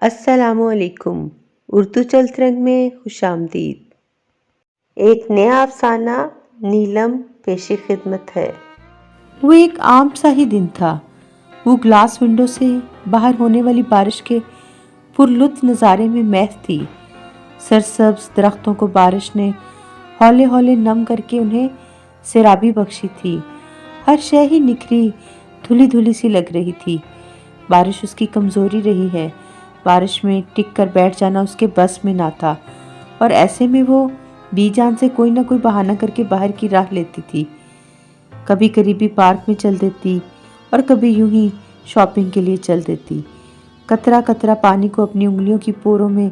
السلام علیکم۔ اردو چلت رنگ میں خوش آمدید۔ ایک نیا افسانہ نیلم پیش خدمت ہے۔ وہ ایک عام سا ہی دن تھا۔ وہ گلاس ونڈو سے باہر ہونے والی بارش کے پرلطف نظارے میں محو تھی۔ سرسبز درختوں کو بارش نے ہولے ہولے نم کر کے انہیں سیرابی بخشی تھی۔ ہر شے ہی نکھری دھلی دھلی سی لگ رہی تھی۔ بارش اس کی کمزوری رہی ہے۔ بارش میں ٹک کر بیٹھ جانا اس کے بس میں نہ تھا، اور ایسے میں وہ بی جان سے کوئی نہ کوئی بہانہ کر کے باہر کی راہ لیتی تھی۔ کبھی قریبی پارک میں چل دیتی اور کبھی یوں ہی شاپنگ کے لیے چل دیتی۔ قطرہ قطرہ پانی کو اپنی انگلیوں کی پوروں میں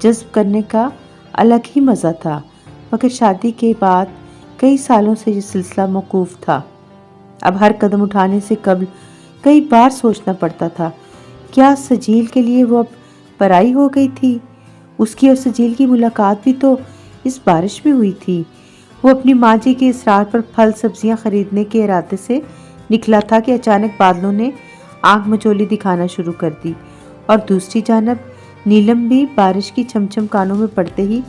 جذب کرنے کا الگ ہی مزہ تھا، مگر شادی کے بعد کئی سالوں سے یہ سلسلہ موقوف تھا۔ اب ہر قدم اٹھانے سے قبل کئی بار سوچنا پڑتا تھا، کیا سجیل کے لیے وہ اب پرائی ہو گئی تھی؟ اس کی اور سجیل کی ملاقات بھی تو اس بارش میں ہوئی تھی۔ وہ اپنی ماں جی کے اصرار پر پھل سبزیاں خریدنے کے ارادے سے نکلا تھا کہ اچانک بادلوں نے آنکھ مچولی دکھانا شروع کر دی، اور دوسری جانب نیلم بھی بارش کی چھم کانوں میں پڑتے ہی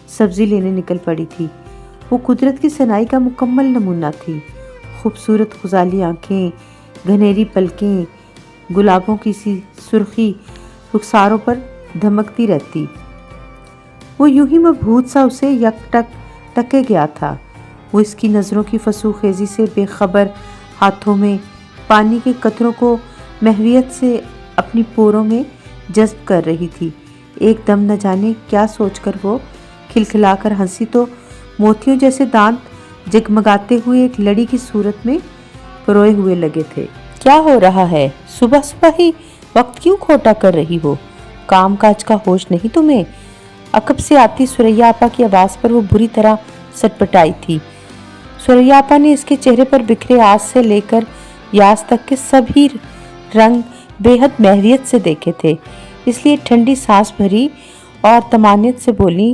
سبزی لینے نکل پڑی تھی۔ وہ قدرت کی صنائی کا مکمل نمونہ تھی۔ خوبصورت غزالی آنکھیں، گھنیری پلکیں، گلابوں کی سی سرخی رخساروں پر دھمکتی رہتی۔ وہ یوں ہی مبہوت سا اسے یک ٹک ٹکے گیا تھا۔ وہ اس کی نظروں کی فسو خیزی سے بے خبر ہاتھوں میں پانی کے قطروں کو محویت سے اپنی پوروں میں جذب کر رہی تھی۔ ایک دم نہ جانے کیا سوچ کر وہ کھلکھلا کر ہنسی تو موتیوں جیسے دانت جگمگاتے ہوئے ایک لڑی کی صورت میں پروئے ہوئے لگے تھے۔ کیا ہو رہا ہے؟ صبح صبح ہی وقت کیوں کھوٹا کر رہی ہو؟ کام کاج کا ہوش نہیں تمہیں؟ عقب سے آتی سوریا آپا کی آواز پر وہ بری طرح سٹپٹائی تھی۔ سوریا آپا نے اس کے چہرے پر بکھرے آس سے لے کر یاس تک کے سبھی رنگ بے حد محویت سے دیکھے تھے، اس لیے ٹھنڈی سانس بھری اور طمانینت سے بولی،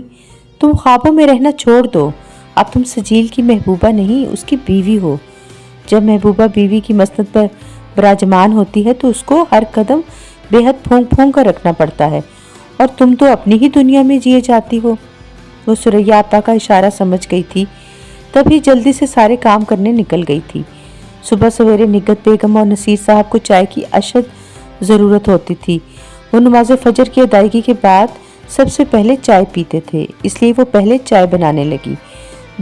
تم خوابوں میں رہنا چھوڑ دو۔ اب تم سجیل کی محبوبہ نہیں، اس کی بیوی ہو۔ جب محبوبہ بیوی کی مسند پر براجمان ہوتی ہے تو اس کو ہر قدم بے حد پھونک پھونک کر رکھنا پڑتا ہے، اور تم تو اپنی ہی دنیا میں جیے جاتی ہو۔ وہ سوریا آپا کا اشارہ سمجھ گئی تھی، تبھی جلدی سے سارے کام کرنے نکل گئی تھی۔ صبح سویرے نگہت بیگم اور نصیر صاحب کو چائے کی اشد ضرورت ہوتی تھی۔ وہ نماز فجر کی ادائیگی کے بعد سب سے پہلے چائے پیتے تھے، اس لیے وہ پہلے چائے بنانے لگی،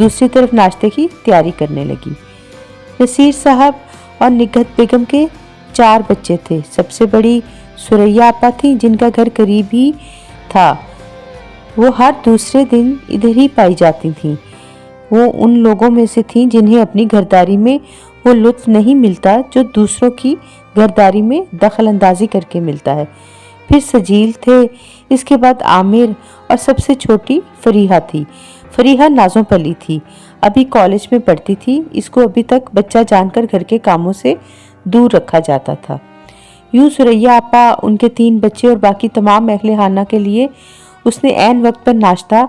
دوسری طرف ناشتے کی تیاری کرنے لگی۔ نصیر صاحب اور نگہت بیگم کے 4 بچے تھے۔ سب سے بڑی سوریا آپا تھیں، جن کا گھر قریب ہی تھا۔ وہ ہر دوسرے دن ادھر ہی پائی جاتی تھیں۔ وہ ان لوگوں میں سے تھیں جنہیں اپنی گھرداری میں وہ لطف نہیں ملتا جو دوسروں کی گھرداری میں دخل اندازی کر کے ملتا ہے۔ پھر سجیل تھے، اس کے بعد عامر، اور سب سے چھوٹی فریحہ تھی۔ فریحہ نازوں پلی تھی، ابھی کالج میں پڑھتی تھی۔ اس کو ابھی تک بچہ جان کر گھر کے کاموں سے دور رکھا جاتا تھا۔ یوں سوریا آپا، ان کے 3 بچے اور باقی تمام اہل خانہ کے لیے اس نے عین وقت پر ناشتہ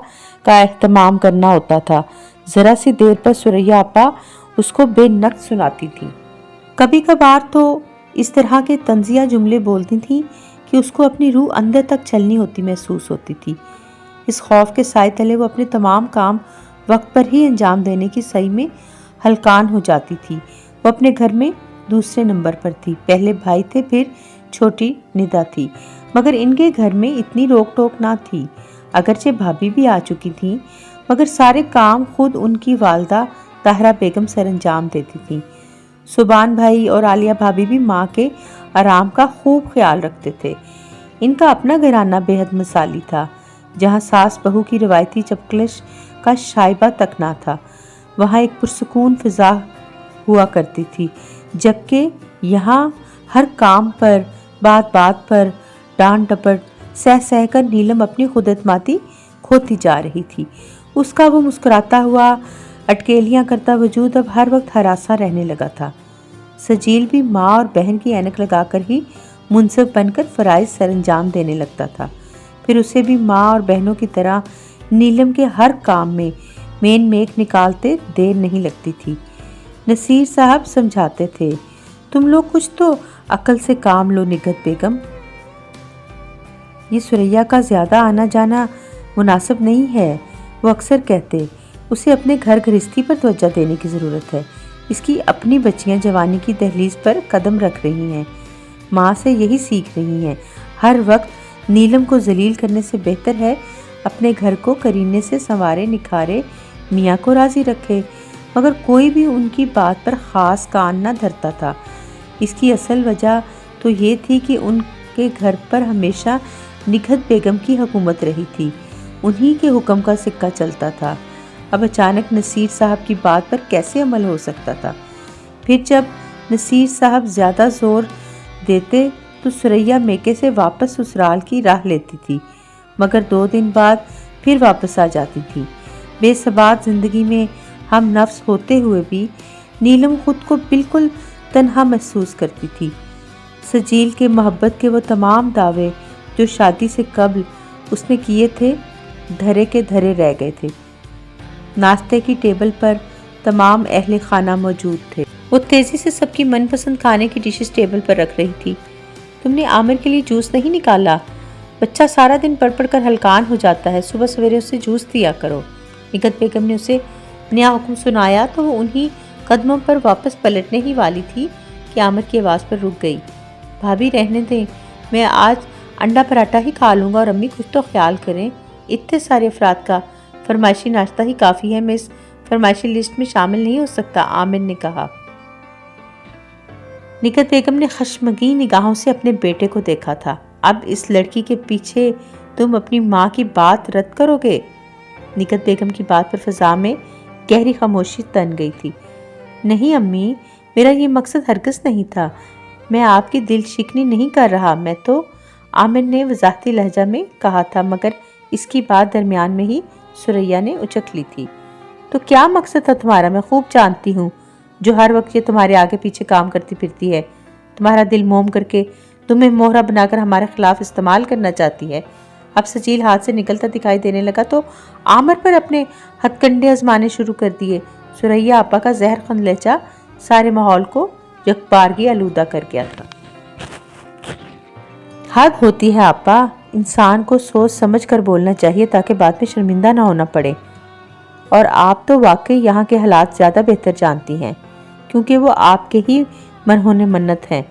کا اہتمام کرنا ہوتا تھا۔ ذرا سی دیر پر سوریا آپا اس کو بے نقص سناتی تھی۔ کبھی کبھار تو اس طرح کے طنزیہ جملے بولتی تھی کہ اس کو اپنی روح اندر تک چلنی ہوتی محسوس ہوتی تھی۔ اس خوف کے سائے تلے وہ اپنے تمام کام وقت پر ہی انجام دینے کی سعی میں ہلکان ہو جاتی تھی۔ وہ اپنے گھر میں دوسرے نمبر پر تھی۔ پہلے بھائی تھے، پھر چھوٹی ندا تھی، مگر ان کے گھر میں اتنی روک ٹوک نہ تھی۔ اگرچہ بھابھی بھی آ چکی تھی، مگر سارے کام خود ان کی والدہ طاہرہ بیگم سر انجام دیتی تھیں۔ سبحان بھائی اور عالیہ بھابھی بھی ماں کے آرام کا خوب خیال رکھتے تھے۔ ان کا اپنا گھرانہ بے حد مثالی تھا، جہاں ساس بہو کی روایتی چپکلش کا شائبہ تک نہ تھا۔ وہاں ایک پرسکون فضا ہوا کرتی تھی، جبکہ یہاں ہر کام پر، بات بات پر ڈانٹ ڈپٹ سہ سہ کر نیلم اپنی خود اعتمادی کھوتی جا رہی تھی۔ اس کا وہ مسکراتا ہوا، اٹکیلیاں کرتا وجود اب ہر وقت ہراساں رہنے لگا تھا۔ سجیل بھی ماں اور بہن کی اینک لگا کر ہی منصف بن کر فرائض سر انجام دینے لگتا تھا۔ پھر اسے بھی ماں اور بہنوں کی طرح نیلم کے ہر کام میں مین میک نکالتے دیر نہیں لگتی تھی۔ نصیر صاحب سمجھاتے تھے، تم لوگ کچھ تو عقل سے کام لو نگہت بیگم، یہ سریا کا زیادہ آنا جانا مناسب نہیں ہے۔ وہ اکثر کہتے اسے اپنے گھر گھرستی پر توجہ دینے کی ضرورت ہے۔ اس کی اپنی بچیاں جوانی کی دہلیز پر قدم رکھ رہی ہیں، ماں سے یہی سیکھ رہی ہیں۔ ہر وقت نیلم کو ذلیل کرنے سے بہتر ہے اپنے گھر کو کرینے سے سنوارے نکھارے میاں کو راضی رکھے، مگر کوئی بھی ان کی بات پر خاص کان نہ دھرتا تھا۔ اس کی اصل وجہ تو یہ تھی کہ ان کے گھر پر ہمیشہ نگہت بیگم کی حکومت رہی تھی، انہی کے حکم کا سکہ چلتا تھا۔ اب اچانک نصیر صاحب کی بات پر کیسے عمل ہو سکتا تھا؟ پھر جب نصیر صاحب زیادہ زور دیتے تو سریا میکے سے واپس سسرال کی راہ لیتی تھی، مگر 2 دن بعد پھر واپس آ جاتی تھی۔ بے ثبات زندگی میں ہم نفس ہوتے ہوئے بھی نیلم خود کو بالکل تنہا محسوس کرتی تھی۔ سجیل کے محبت کے وہ تمام دعوے جو شادی سے قبل اس نے کیے تھے دھرے کے دھرے رہ گئے تھے۔ ناشتے کی ٹیبل پر تمام اہل خانہ موجود تھے۔ وہ تیزی سے سب کی من پسند کھانے کی ڈشز ٹیبل پر رکھ رہی تھی۔ تم نے عامر کے لیے جوس نہیں نکالا؟ بچہ سارا دن پڑھ پڑھ کر ہلکان ہو جاتا ہے، صبح سویرے اسے جوس دیا کرو۔ نگہت بیگم نے اسے نیا حکم سنایا تو وہ انہی قدموں پر واپس پلٹنے ہی والی تھی کہ عامر کی آواز پر رک گئی۔ بھابھی رہنے دیں، میں آج انڈا پراٹھا ہی کھا لوں گا، اور امی کچھ تو خیال کریں، اتنے سارے افراد کا فرمائشی ناشتہ ہی کافی ہے، میں اس فرمائشی لسٹ میں شامل نہیں ہو سکتا، عامر نے کہا۔ نگہت بیگم نے خشمگین نگاہوں سے اپنے بیٹے کو دیکھا تھا۔ اب اس لڑکی کے پیچھے تم اپنی ماں کی بات رد کرو گے؟ نگہت بیگم کی بات پر فضا میں گہری خاموشی تن گئی تھی۔ نہیں امی، میرا یہ مقصد ہرگز نہیں تھا، میں آپ کی دل شکنی نہیں کر رہا، میں تو، عامر نے وضاحتی لہجہ میں کہا تھا، مگر اس کی بات درمیان میں ہی سریا نے اچک لی تھی۔ تو کیا مقصد تھا تمہارا؟ میں خوب جانتی ہوں، جو ہر وقت یہ تمہارے آگے پیچھے کام کرتی پھرتی ہے، تمہارا دل موم کر کے تمہیں مہرہ بنا کر ہمارے خلاف استعمال کرنا چاہتی ہے۔ اب سجیل ہاتھ سے نکلتا دکھائی دینے لگا تو عامر پر اپنے ہتھ کنڈے آزمانے شروع کر دیے۔ سریا آپا کا زہر خند لہجہ سارے ماحول کو یکبارگی آلودہ کر گیا تھا۔ حد ہوتی ہے آپا، انسان کو سوچ سمجھ کر بولنا چاہیے تاکہ بعد میں شرمندہ نہ ہونا پڑے، اور آپ تو واقعی یہاں کے حالات زیادہ بہتر جانتی ہیں، کیونکہ وہ آپ کے ہی مرہون منت ہیں۔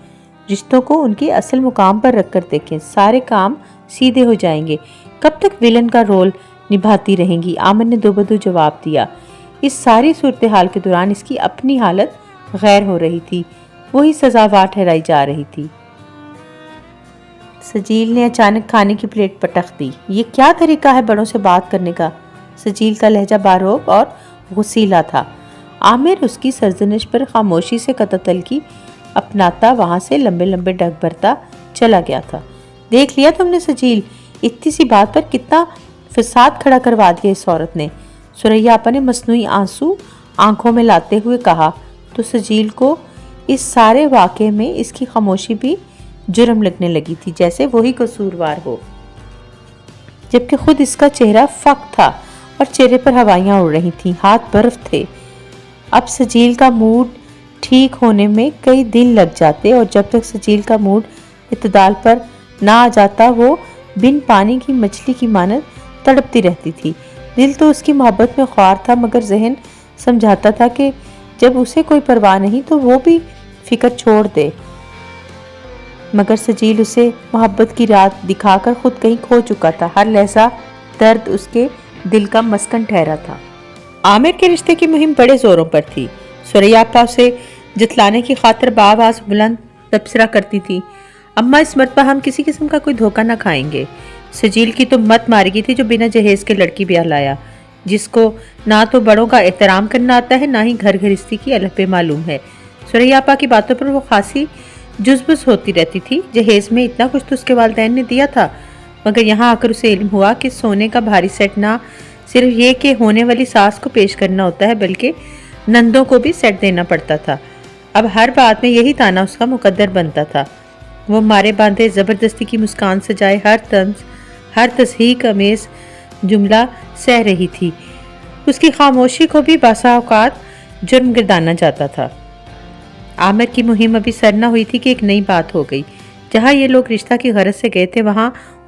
رشتوں کو ان کے اصل مقام پر رکھ کر دیکھیں، سارے کام سیدھے ہو جائیں گے۔ کب تک ویلن کا رول نبھاتی رہیں گی؟ عامر نے دوبدو جواب دیا۔ اس ساری صورتحال کے دوران اس کی اپنی حالت غیر ہو رہی تھی، وہی سزاوار ٹھہرائی جا رہی تھی۔ سجیل نے اچانک کھانے کی پلیٹ پٹخ دی۔ یہ کیا طریقہ ہے بڑوں سے بات کرنے کا؟ سجیل کا لہجہ باروب اور غصیلا تھا۔ عامر اس کی سرزنش پر خاموشی سے قطع تلخی اپناتا وہاں سے لمبے لمبے ڈگ بھرتا چلا گیا تھا۔ دیکھ لیا تم نے سجیل، اتنی سی بات پر کتنا فساد کھڑا کروا دیا اس عورت نے، سریا آپا نے مصنوعی آنسو آنکھوں میں لاتے ہوئے کہا۔ تو سجیل کو اس سارے واقعے میں اس کی خاموشی بھی جرم لگنے لگی تھی، جیسے وہی قصوروار ہو، جبکہ خود اس کا چہرہ فق تھا اور چہرے پر ہوائیاں اڑ رہی تھیں، ہاتھ برف تھے۔ اب سجیل کا موڈ ٹھیک ہونے میں کئی دن لگ جاتے، اور جب تک سجیل کا موڈ اعتدال پر نہ آ جاتا وہ بن پانی کی مچھلی کی مانند تڑپتی رہتی تھی۔ دل تو اس کی محبت میں خوار تھا، مگر ذہن سمجھاتا تھا کہ جب اسے کوئی پرواہ نہیں تو وہ بھی فکر چھوڑ دے، مگر سجیل اسے محبت کی رات دکھا کر خود کہیں کھو چکا تھا۔ ہر لحظہ درد اس کے دل کا مسکن ٹھہرا تھا۔ عامر کے رشتے کی مہم بڑے زوروں پر تھی۔ سریا آپا اسے جتلانے کی خاطر بآواز بلند تبصرہ کرتی تھی، اماں اس مرتبہ ہم کسی قسم کا کوئی دھوکہ نہ کھائیں گے۔ سجیل کی تو مت ماری گئی تھی جو بنا جہیز کے لڑکی بیاہ لایا، جس کو نہ تو بڑوں کا احترام کرنا آتا ہے، نہ ہی گھر گھرستی کی الف بے معلوم ہے۔ سریا آپا کی باتوں پر وہ خاصی جزبز ہوتی رہتی تھی۔ جہیز میں اتنا کچھ تو اس کے والدین نے دیا تھا، مگر یہاں آ کر اسے علم ہوا کہ سونے کا بھاری سیٹ نہ صرف یہ کہ ہونے والی ساس کو پیش کرنا ہوتا ہے، بلکہ نندوں کو بھی سیٹ دینا پڑتا تھا۔ اب ہر بات میں یہی تانا اس کا مقدر بنتا تھا۔ وہ مارے باندھے زبردستی کی مسکان سجائے ہر تصحیق امیز جملہ سہ رہی تھی۔ اس کی خاموشی کو بھی باسا اوقات جرم گردانا جاتا تھا۔ عامر کی مہم ابھی سر نہ ہوئی تھی کہ ایک نئی بات ہو گئی۔ جہاں یہ لوگ رشتہ کی غرض سے گئے تھے، وہاں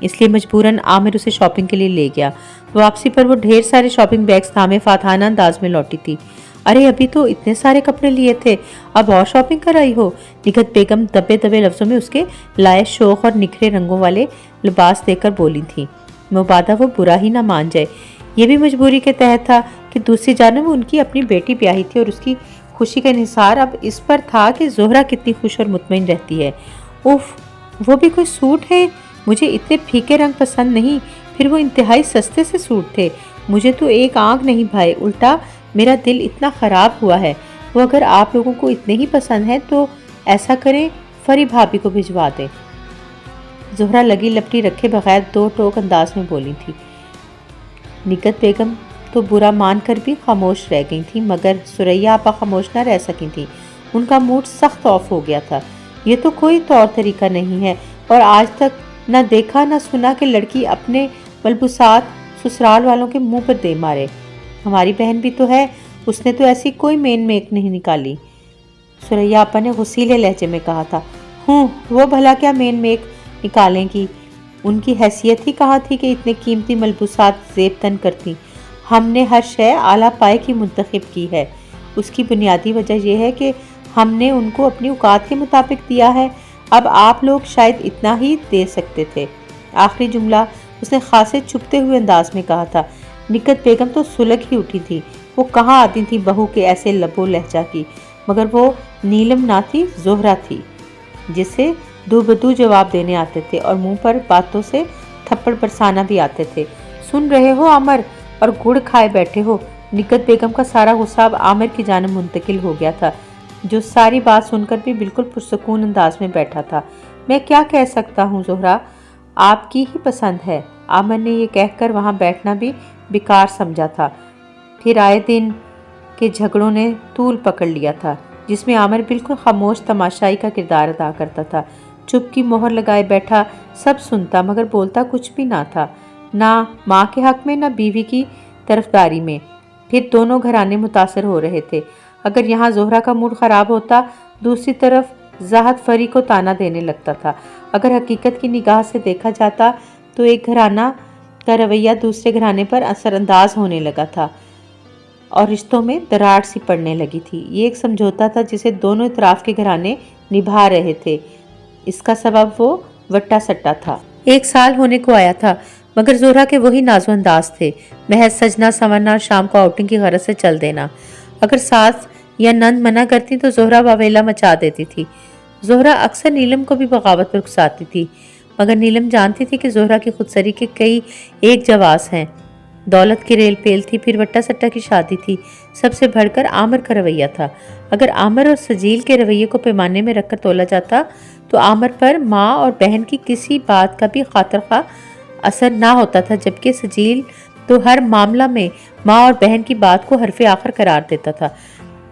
اس لیے مجبوراً عامر اسے شاپنگ کے لیے لے گیا۔ واپسی پر وہ ڈھیر سارے شاپنگ بیگز تھامے فاتحانہ انداز میں لوٹی تھی۔ ارے ابھی تو اتنے سارے کپڑے لیے تھے، اب اور شاپنگ کر آئی ہو؟ نگہت بیگم دبے دبے لفظوں میں اس کے لائے شوق اور نکھرے رنگوں والے لباس دیکھ کر بولی تھی، مبادا وہ برا ہی نہ مان جائے۔ یہ بھی مجبوری کے تحت تھا کہ دوسری جانب ان کی اپنی بیٹی بیاہی تھی اور اس کی خوشی کا انحصار اب اس پر تھا کہ زہرہ کتنی خوش اور مطمئن رہتی ہے۔ اوف، وہ بھی کوئی سوٹ ہے؟ مجھے اتنے پھیکے رنگ پسند نہیں، پھر وہ انتہائی سستے سے سوٹ تھے، مجھے تو ایک آنکھ نہیں بھائے، الٹا میرا دل اتنا خراب ہوا ہے۔ وہ اگر آپ لوگوں کو اتنے ہی پسند ہیں تو ایسا کریں، فری بھابھی کو بھجوا دیں۔ زہرہ لگی لپٹی رکھے بغیر دو ٹوک انداز میں بولی تھی۔ نگہت بیگم تو برا مان کر بھی خاموش رہ گئی تھی، مگر ثریا آپا خاموش نہ رہ سکی تھی۔ ان کا موڈ سخت آف ہو گیا تھا۔ یہ تو کوئی طور طریقہ نہیں ہے، اور آج تک نہ دیکھا نہ سنا کہ لڑکی اپنے ملبوسات سسرال والوں کے منہ پر دے مارے۔ ہماری بہن بھی تو ہے، اس نے تو ایسی کوئی مین میک نہیں نکالی۔ ثریا آپا نے غصیلے لہجے میں کہا تھا۔ وہ بھلا کیا مین میک نکالیں گی؟ ان کی حیثیت ہی کہاں تھی کہ اتنے قیمتی ملبوسات زیب تن کرتی؟ ہم نے ہر شے اعلیٰ پائے کی منتخب کی ہے۔ اس کی بنیادی وجہ یہ ہے کہ ہم نے ان کو اپنی اوقات کے مطابق دیا ہے، اب آپ لوگ شاید اتنا ہی دے سکتے تھے۔ آخری جملہ اس نے خاصے چھپتے ہوئے انداز میں کہا تھا۔ نگہت بیگم تو سلگ ہی اٹھی تھی۔ وہ کہاں آتی تھی بہو کے ایسے لب و لہجہ کی، مگر وہ نیلم نہ تھی، زہرہ تھی، جسے دو بدو جواب دینے آتے تھے اور منہ پر باتوں سے تھپڑ برسانا بھی آتے تھے۔ سن رہے ہو عامر، اور گڑ کھائے بیٹھے ہو؟ نگہت بیگم کا سارا غصہ اب عامر کی جانب منتقل ہو گیا تھا، جو ساری بات سن کر بھی بالکل پرسکون انداز میں بیٹھا تھا۔ میں کیا کہہ سکتا ہوں زہرہ، آپ کی ہی پسند ہے۔ عامر نے یہ کہہ کر وہاں بیٹھنا بھی بیکار سمجھا تھا۔ پھر آئے دن کے جھگڑوں نے طول پکڑ لیا تھا، جس میں عامر بالکل خاموش تماشائی کا کردار ادا کرتا تھا۔ چپ کی مہر لگائے بیٹھا، سب سنتا مگر بولتا کچھ بھی نہ تھا، نہ ماں کے حق میں نہ بیوی کی طرفداری میں۔ پھر دونوں گھرانے متاثر ہو رہے تھے۔ اگر یہاں زہرہ کا موڈ خراب ہوتا، دوسری طرف زاہد فری کو تانا دینے لگتا تھا۔ اگر حقیقت کی نگاہ سے دیکھا جاتا تو ایک گھرانہ کا رویہ دوسرے گھرانے پر اثر انداز ہونے لگا تھا اور رشتوں میں دراڑ سی پڑنے لگی تھی۔ یہ ایک سمجھوتا تھا جسے دونوں اطراف کے گھرانے نبھا رہے تھے۔ اس کا سبب وہ وٹا سٹا تھا۔ 1 سال ہونے کو آیا تھا، مگر زہرہ کے وہی ناز و انداز تھے، محض سجنا سنورنا اور شام کو آؤٹنگ کی غرض سے چل دینا۔ اگر ساس یا نند منع کرتی تو زہرہ واویلا مچا دیتی تھی۔ زہرہ اکثر نیلم کو بھی بغاوت پر اکساتی تھی، مگر نیلم جانتی تھی کہ زہرہ کی خودسری کے کئی ایک جواز ہیں۔ دولت کی ریل پیل تھی، پھر وٹا سٹا کی شادی تھی، سب سے بڑھ کر عامر کا رویہ تھا۔ اگر عامر اور سجیل کے رویے کو پیمانے میں رکھ کر تولا جاتا تو عامر پر ماں اور بہن کی کسی بات کا بھی خاطر خواہ اثر نہ ہوتا تھا، جبکہ سجیل تو ہر معاملہ میں ماں اور بہن کی بات کو حرف آخر قرار دیتا تھا۔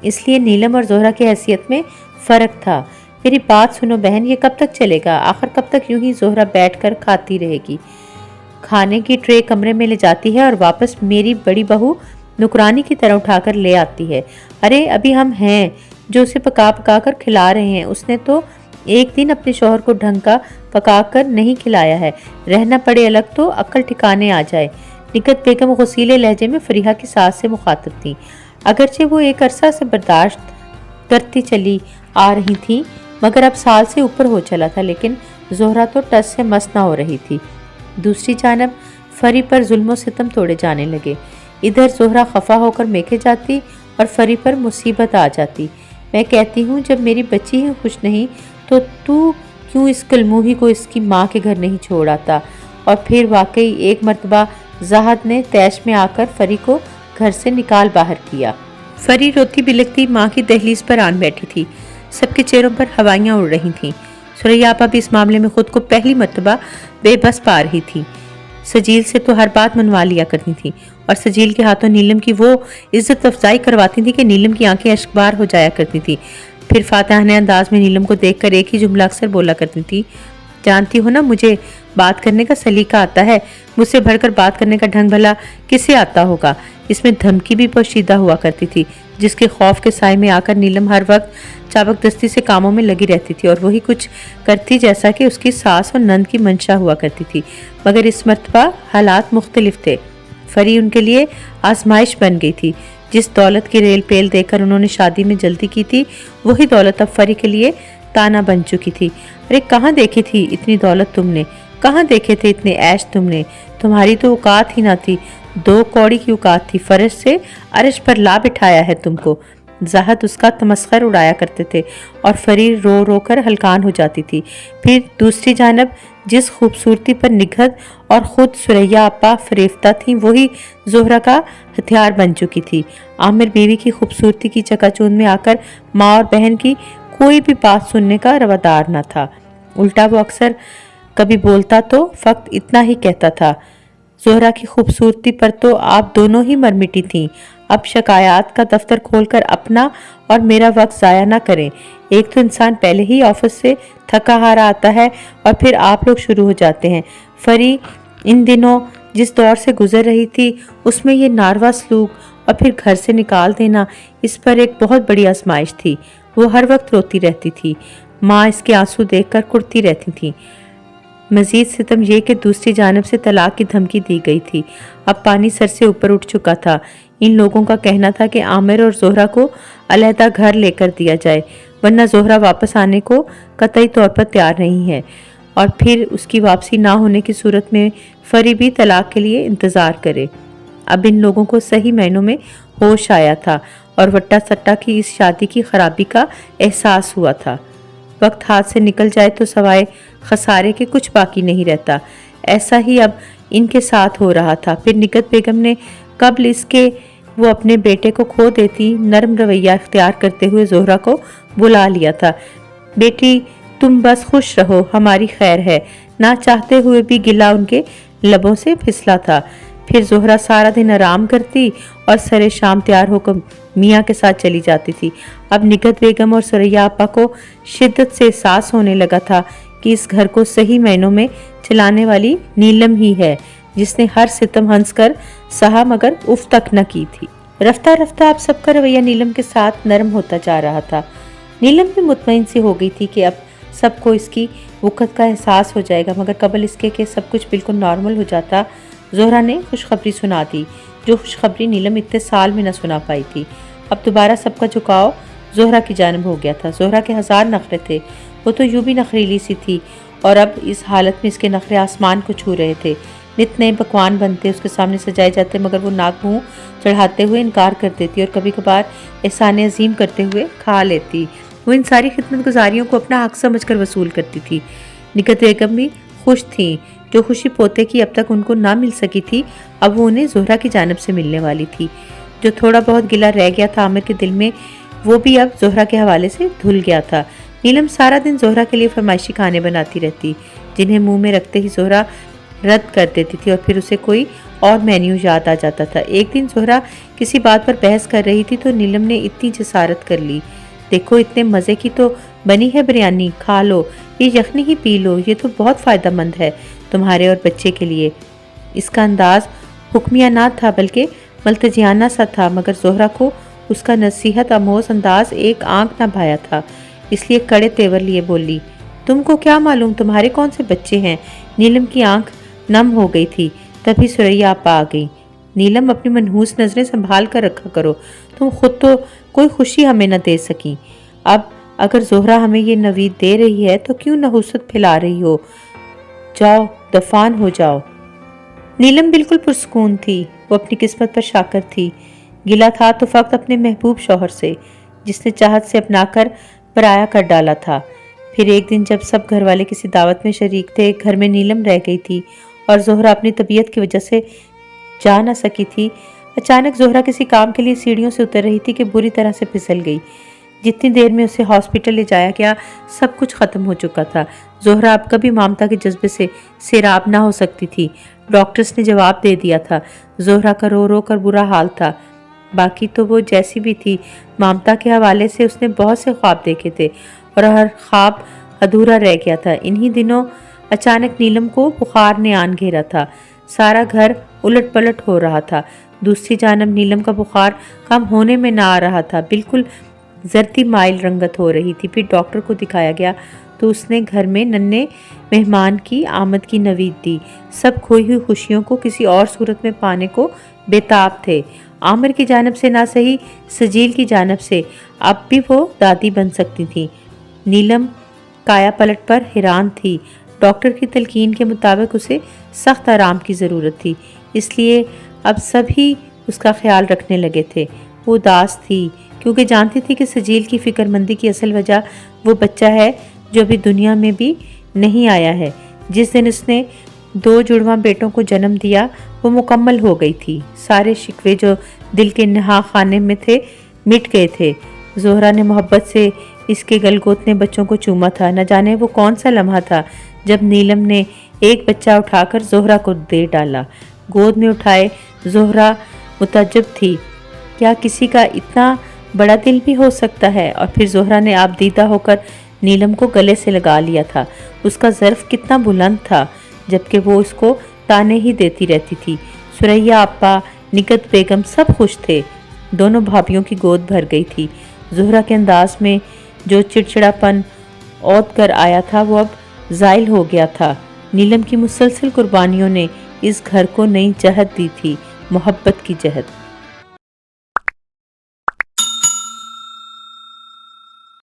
اس لیے نیلم اور زہرہ کی حیثیت میں فرق تھا۔ میری بات سنو بہن، یہ کب تک چلے گا؟ آخر کب تک یوں ہی زہرہ بیٹھ کر کھاتی رہے گی؟ کھانے کی ٹرے کمرے میں لے جاتی ہے اور واپس میری بڑی بہو نکرانی کی طرح اٹھا کر لے آتی ہے۔ ارے ابھی ہم ہیں جو اسے پکا پکا کر کھلا رہے ہیں، اس نے تو ایک دن اپنے شوہر کو ڈھنگ کا پکا کر نہیں کھلایا ہے، رہنا پڑے الگ تو عقل ٹھکانے آ جائے۔ نگہت بیگم غصیلے لہجے میں فریحہ کی ساس سے مخاطب تھی۔ اگرچہ وہ ایک عرصہ سے برداشت کرتی چلی آ رہی تھی، مگر اب سال سے اوپر ہو چلا تھا، لیکن زہرہ تو ٹس سے مس نہ ہو رہی تھی۔ دوسری جانب فری پر ظلم و ستم توڑے جانے لگے۔ ادھر زہرہ خفا ہو کر میکے جاتی اور فری پر مصیبت آ جاتی۔ میں کہتی ہوں جب میری بچی ہی خوش نہیں تو کیوں اس کلموہی کو اس کی ماں کے گھر نہیں چھوڑ آتا؟ اور پھر واقعی ایک مرتبہ زاہد نے تیش میں آ کر فری کو گھر سے نکال باہر کیا۔ فری روتی بلکتی ماں کی دہلیز پر آن بیٹھی تھی، سب کے چہروں پر ہوائیاں اڑ رہی تھیں۔ ثریا آپا بھی اس معاملے میں خود کو پہلی مرتبہ بے بس پا رہی تھی۔ سجیل سے تو ہر بات منوا لیا کرتی تھی اور سجیل کے ہاتھوں نیلم کی وہ عزت افزائی کرواتی تھی کہ نیلم کی آنکھیں اشکبار ہو جایا کرتی تھی۔ پھر فاتحانہ انداز میں نیلم کو دیکھ کر ایک ہی جملہ اکثر بولا کرتی تھی، جانتی ہو نا مجھے بات کرنے کا سلیقہ آتا ہے، مجھ سے بڑھ کر بات کرنے کا ڈھنگ بھلا کسے آتا ہوگا؟ اس میں دھمکی بھی پوشیدہ ہوا کرتی تھی، جس کے خوف کے سائے میں آ کر نیلم ہر وقت چابک دستی سے کاموں میں لگی رہتی تھی اور وہی کچھ کرتی جیسا کہ اس کی ساس اور نند کی منشا ہوا کرتی تھی۔ مگر اس مرتبہ حالات مختلف تھے۔ فری ان کے لیے آزمائش بن گئی تھی۔ جس دولت کی ریل پیل دے کر انہوں نے شادی میں جلدی کی تھی، وہی دولت اب فری کے لیے تانا بن چکی تھی۔ ارے کہاں دیکھی تھی اتنی دولت تم نے؟ کہاں دیکھے تھے اتنے عیش تم نے؟ تمہاری تو اوقات ہی نہ تھی، 2 کوڑی کی اوقات تھی۔ فرش سے عرش پر لا بٹھایا ہے تم کو۔ زاہد اس کا تمسخر اڑایا کرتے تھے اور فری رو رو کر ہلکان ہو جاتی تھی۔ پھر دوسری جانب جس خوبصورتی پر نگہت اور خود سریا آپا فریفتہ تھیں، وہی زہرا کا ہتھیار بن چکی تھی۔ عامر بیوی کی خوبصورتی کی چکا چوند میں آ کر ماں اور بہن کی کوئی بھی بات سننے کا روادار نہ تھا۔ الٹا وہ اکثر کبھی بولتا تو فقط اتنا ہی کہتا تھا، زہرا کی خوبصورتی پر تو آپ دونوں ہی مر مٹی تھیں۔ اب شکایات کا دفتر کھول کر اپنا اور میرا وقت ضائع نہ کریں۔ ایک تو انسان پہلے ہی آفس سے تھکا ہارا آتا ہے اور پھر آپ لوگ شروع ہو جاتے ہیں۔ فری ان دنوں جس دور سے گزر رہی تھی، اس میں یہ ناروا سلوک اور پھر گھر سے نکال دینا اس پر ایک بہت بڑی آزمائش تھی۔ وہ ہر وقت روتی رہتی تھی۔ ماں اس کے آنسو دیکھ کر کڑتی رہتی تھی۔ مزید ستم یہ کہ دوسری جانب سے طلاق کی دھمکی دی گئی تھی۔ اب پانی سر سے اوپر اٹھ چکا تھا۔ ان لوگوں کا کہنا تھا کہ عامر اور زہرا کو علیحدہ گھر لے کر دیا جائے، ورنہ زہرا واپس آنے کو قطعی طور پر تیار نہیں ہے، اور پھر اس کی واپسی نہ ہونے کی صورت میں فری بھی طلاق کے لیے انتظار کرے۔ اب ان لوگوں کو صحیح معنوں میں ہوش آیا تھا اور وٹا سٹا کی اس شادی کی خرابی کا احساس ہوا تھا۔ وقت ہاتھ سے نکل جائے تو سوائے خسارے کے کچھ باقی نہیں رہتا۔ ایسا ہی اب ان کے ساتھ ہو رہا تھا۔ پھر نگہت بیگم نے قبل اس کے وہ اپنے بیٹے کو کھو دیتی نرم رویہ اختیار کرتے ہوئے زہرا کو بلا لیا تھا۔ بیٹی تم بس خوش رہو، ہماری خیر ہے۔ نہ چاہتے ہوئے بھی گلہ ان کے لبوں سے پھسلا تھا۔ پھر زہرا سارا دن آرام کرتی اور سرے شام تیار ہو کر میاں کے ساتھ چلی جاتی تھی۔ اب نگہت بیگم اور سریا آپا کو شدت سے احساس ہونے لگا تھا کہ اس گھر کو صحیح معنوں میں چلانے والی نیلم ہی ہے، جس نے ہر ستم ہنس کر سہا مگر اف تک نہ کی تھی۔ رفتہ رفتہ اب سب کا رویہ نیلم کے ساتھ نرم ہوتا جا رہا تھا۔ نیلم بھی مطمئن سی ہو گئی تھی کہ اب سب کو اس کی وقت کا احساس ہو جائے گا، مگر قبل اس کے کہ سب کچھ بالکل نارمل ہو جاتا، زہرا نے خوشخبری سنا دی، جو خوشخبری نیلم اتنے سال میں نہ سنا پائی تھی۔ اب دوبارہ سب کا جھکاؤ زہرا کی جانب ہو گیا تھا۔ زہرا کے 1000 نخرے تھے، وہ تو یوں بھی نخریلی سی تھی، اور اب اس حالت میں اس کے نخرے آسمان کو چھو رہے تھے۔ نت نئے پکوان بنتے، اس کے سامنے سجائے جاتے، مگر وہ ناک منہ چڑھاتے ہوئے انکار کر دیتی اور کبھی کبھار احسان عظیم کرتے ہوئے کھا لیتی۔ وہ ان ساری خدمت گزاریوں کو اپنا حق سمجھ کر وصول کرتی تھی۔ نگہت بیگم بھی خوش تھیں۔ جو خوشی پوتے کی اب تک ان کو نہ مل سکی تھی، اب وہ انہیں زہرا کی جانب سے ملنے والی تھی۔ جو تھوڑا بہت گلہ رہ گیا تھا عامر کے دل میں، وہ بھی اب زہرا کے حوالے سے دھل گیا تھا۔ نیلم سارا دن زہرا کے لیے فرمائشی کھانے بناتی رہتی، جنہیں منہ میں رکھتے ہی زہرا رد کر دیتی تھی اور پھر اسے کوئی اور مینیو یاد آ جاتا تھا۔ ایک دن زہرا کسی بات پر بحث کر رہی تھی تو نیلم نے اتنی جسارت کر لی، دیکھو اتنے مزے کی تو بنی ہے بریانی، کھا لو، یہ یخنی ہی پی لو، یہ تو بہت فائدہ مند ہے تمہارے اور بچے کے لیے۔ اس کا انداز حکمیہ نہ تھا بلکہ ملتجیانہ سا تھا، مگر زہرا کو اس کا نصیحت آموز انداز ایک آنکھ نہ بھایا تھا، اس لیے کڑے تیور لیے بولی، تم کو کیا معلوم تمہارے کون سے بچے ہیں؟ نیلم کی آنکھ نم ہو گئی تھی۔ تبھی سریا آپا آ گئی۔ نیلم اپنی منحوس نظریں سنبھال کر رکھا کرو، تم خود تو کوئی خوشی ہمیں نہ دے سکی، اب اگر زہرا ہمیں یہ نوید دے رہی ہے تو کیوں نحوست پھیلا رہی ہو؟ جاؤ دفان ہو جاؤ۔ نیلم بالکل پرسکون تھی، وہ اپنی قسمت پر شاکر تھی۔ گلہ تھا تو فقط اپنے محبوب شوہر سے، جس نے چاہت سے اپنا کر پرایا کر ڈالا تھا۔ پھر ایک دن جب سب گھر والے کسی دعوت میں شریک تھے، گھر میں نیلم رہ گئی تھی اور زہرا اپنی طبیعت کی وجہ سے جا نہ سکی تھی۔ اچانک زہرا کسی کام کے لیے سیڑھیوں سے اتر رہی تھی کہ بری طرح سے پھسل گئی۔ جتنی دیر میں اسے ہاسپٹل لے جایا گیا، سب کچھ ختم ہو چکا تھا۔ زہرا اب کبھی ممتا کے جذبے سے سیراب نہ ہو سکتی تھی۔ ڈاکٹرز نے جواب دے دیا تھا۔ زہرا کا رو رو کر برا حال تھا۔ باقی تو وہ جیسی بھی تھی، ممتا کے حوالے سے اس نے بہت سے خواب دیکھے تھے اور ہر خواب ادھورا رہ گیا تھا۔ انہی دنوں اچانک نیلم کو بخار نے آن گھیرا تھا۔ سارا گھر الٹ پلٹ ہو رہا تھا۔ دوسری جانب نیلم کا بخار کم ہونے میں نہ آ رہا تھا، بالکل زردی مائل رنگت ہو رہی تھی۔ پھر ڈاکٹر کو دکھایا گیا تو اس نے گھر میں ننھے مہمان کی آمد کی نوید دی۔ سب کھوئی ہوئی خوشیوں کو کسی اور صورت میں پانے کو بےتاب تھے۔ عامر کی جانب سے نہ صحیح، سجیل کی جانب سے اب بھی وہ دادی بن سکتی تھی۔ نیلم کایا پلٹ پر حیران تھی۔ ڈاکٹر کی تلقین کے مطابق اسے سخت آرام کی ضرورت تھی، اس لیے اب سب ہی اس کا خیال رکھنے لگے تھے۔ وہ اداس تھی کیونکہ جانتی تھی کہ سجیل کی فکر مندی کی اصل وجہ وہ بچہ ہے جو ابھی دنیا میں بھی نہیں آیا ہے۔ جس دن اس نے 2 جڑواں بیٹوں کو جنم دیا وہ مکمل ہو گئی تھی۔ سارے شکوے جو دل کے نہا خانے میں تھے مٹ گئے تھے۔ زہرا نے محبت سے اس کے گلگوتنے بچوں کو چوما تھا۔ نہ جانے وہ کون سا لمحہ تھا جب نیلم نے ایک بچہ اٹھا کر زہرا کو دے ڈالا۔ گود میں اٹھائے زہرا متعجب تھی، کیا کسی کا اتنا بڑا دل بھی ہو سکتا ہے؟ اور پھر زہرا نے آپ دیدہ ہو کر نیلم کو گلے سے لگا لیا تھا۔ اس کا ظرف کتنا بلند تھا، جبکہ وہ اس کو تانے ہی دیتی رہتی تھی۔ سریا آپا، نکت بیگم سب خوش تھے۔ دونوں بھابھیوں کی گود بھر گئی تھی۔ زہرا کے انداز میں جو چڑچڑاپن اوت کر آیا تھا وہ اب زائل ہو گیا تھا۔ نیلم کی مسلسل قربانیوں نے اس گھر کو نئی جہت دی تھی، محبت کی جہت۔